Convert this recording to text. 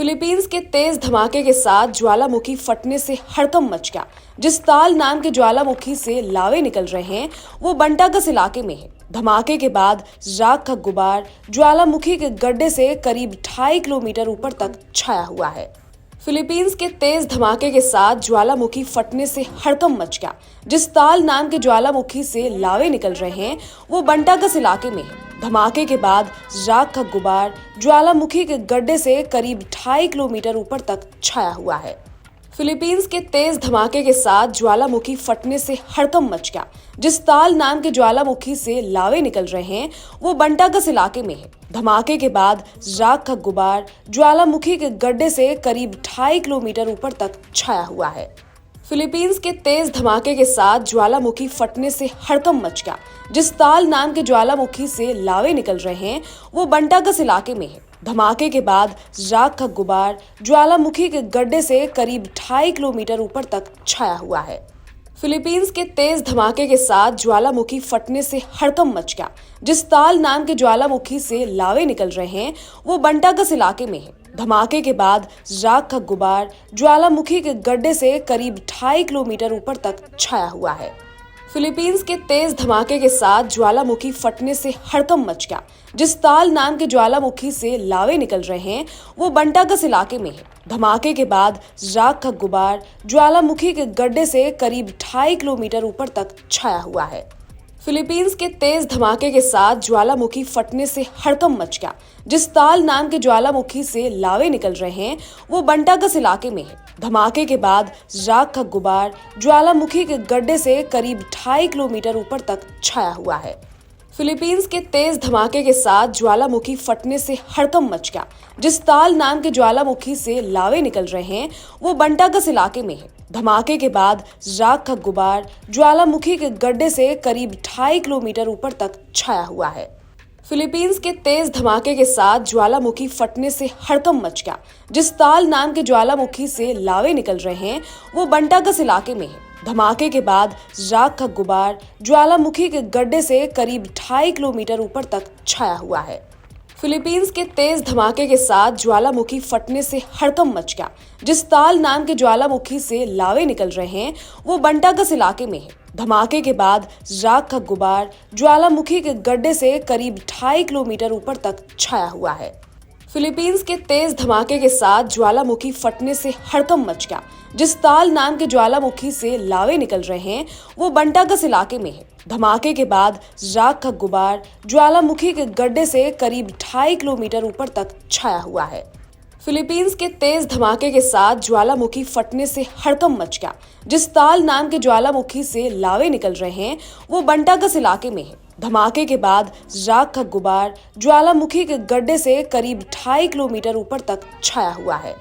Philippines के तेज धमाके के साथ ज्वालामुखी फटने से हड़कंप मच गया। जिस ताल नाम के ज्वालामुखी से लावे निकल रहे हैं वो बंटागस इलाके में है। धमाके के बाद राख का गुबार ज्वालामुखी के गड्ढे से करीब 2.5 किलोमीटर ऊपर तक छाया हुआ है। फिलीपींस के तेज धमाके के साथ ज्वालामुखी फटने से हड़कंप मच गया। जिस ताल नाम के ज्वालामुखी से लावे निकल रहे हैं वो बंटागस इलाके में है। धमाके के बाद राख का गुबार ज्वालामुखी के गड्ढे से करीब 2.5 किलोमीटर ऊपर तक छाया हुआ है। फिलीपींस के तेज धमाके के साथ ज्वालामुखी फटने से हड़कंप मच गया। जिस ताल नाम के ज्वालामुखी से लावे निकल रहे हैं वो बंटागस इलाके में है। धमाके के बाद राख का गुबार ज्वालामुखी के गड्ढे से करीब 2.5 किलोमीटर ऊपर तक छाया हुआ है। फिलीपींस के तेज धमाके के साथ ज्वालामुखी फटने से हड़कंप मच गया। जिस ताल नाम के ज्वालामुखी से लावे निकल रहे हैं वो बंटागस इलाके में है। धमाके के बाद राख का गुबार ज्वालामुखी के गड्ढे से करीब 2.5 किलोमीटर ऊपर तक छाया हुआ है। फिलीपींस के तेज धमाके के साथ ज्वालामुखी फटने से हड़कंप मच गया। जिस ताल नाम के ज्वालामुखी से लावे निकल रहे हैं वो बंटागस इलाके में है। धमाके के बाद राख का गुबार ज्वालामुखी के गड्ढे से करीब 2.5 किलोमीटर ऊपर तक छाया हुआ है। फिलीपींस के तेज धमाके के साथ ज्वालामुखी फटने से हड़कंप मच गया। जिस ताल नाम के ज्वालामुखी से लावे निकल रहे हैं वो बंटागस इलाके में है। धमाके के बाद राख का गुबार ज्वालामुखी के गड्ढे से करीब 2.5 किलोमीटर ऊपर तक छाया हुआ है। फिलीपींस के तेज धमाके के साथ ज्वालामुखी फटने से हड़कंप मच गया। जिस ताल नाम के ज्वालामुखी से लावे निकल रहे हैं वो बंटागस इलाके में है। धमाके के बाद राख का गुबार ज्वालामुखी के गड्ढे से करीब 2.5 किलोमीटर ऊपर तक छाया हुआ है। फिलीपींस के तेज धमाके के साथ ज्वालामुखी फटने से हड़कंप मच गया। जिस ताल नाम के ज्वालामुखी से लावे निकल रहे हैं वो बंटागस इलाके में है। धमाके के बाद राख का गुबार ज्वालामुखी के गड्ढे से करीब 2.5 किलोमीटर ऊपर तक छाया हुआ है। फिलीपींस के तेज धमाके के साथ ज्वालामुखी फटने से हड़कंप मच गया। जिस ताल नाम के ज्वालामुखी से लावे निकल रहे हैं वो बंटागस इलाके में है। धमाके के बाद राख का गुबार ज्वालामुखी के गड्ढे से करीब 2.5 किलोमीटर ऊपर तक छाया हुआ है। फिलीपींस के तेज धमाके के साथ ज्वालामुखी फटने से हड़कंप मच गया। जिस ताल नाम के ज्वालामुखी से लावे निकल रहे हैं वो बंटागस इलाके में है। धमाके के बाद राख का गुबार ज्वालामुखी के गड्ढे से करीब 2.5 किलोमीटर ऊपर तक छाया हुआ है। फिलीपींस के तेज धमाके के साथ ज्वालामुखी फटने से हड़कंप मच गया। जिस ताल नाम के ज्वालामुखी से लावे निकल रहे हैं वो बंटागस इलाके में है। धमाके के बाद राख का गुबार ज्वालामुखी के गड्ढे से करीब 2.5 किलोमीटर ऊपर तक छाया हुआ है। फिलीपींस के तेज धमाके के साथ ज्वालामुखी फटने से हड़कंप मच गया। जिस ताल नाम के ज्वालामुखी से लावे निकल रहे हैं वो बंटागस इलाके में है। धमाके के बाद राख का गुबार ज्वालामुखी के गड्ढे से करीब 2.5 किलोमीटर ऊपर तक छाया हुआ है।